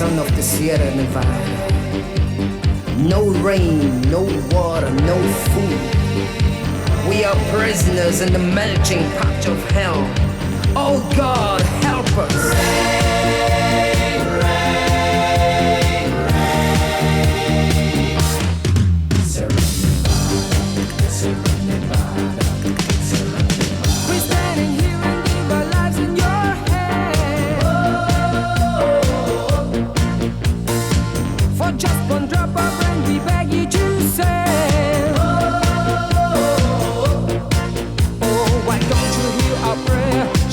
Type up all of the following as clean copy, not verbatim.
son of the Sierra Nevada. No rain, no water, no food. We are prisoners in the melting pot of hell. Oh God, help us.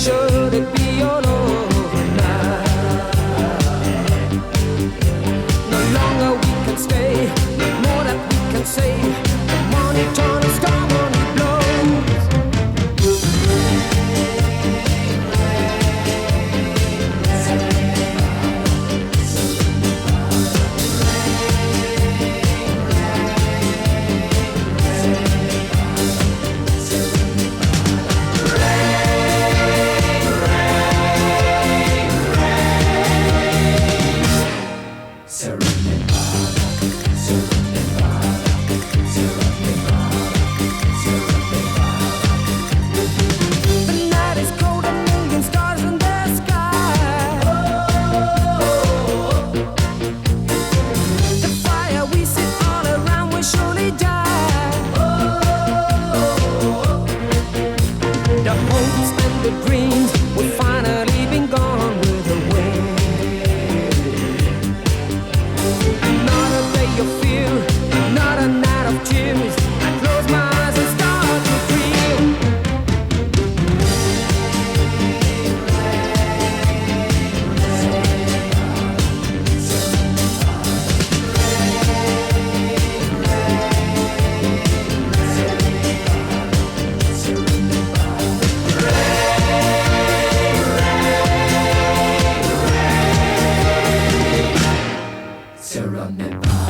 Should it be all over now? No longer we can stay, no more that we can say. The money turns, storm only blows. Pyramide.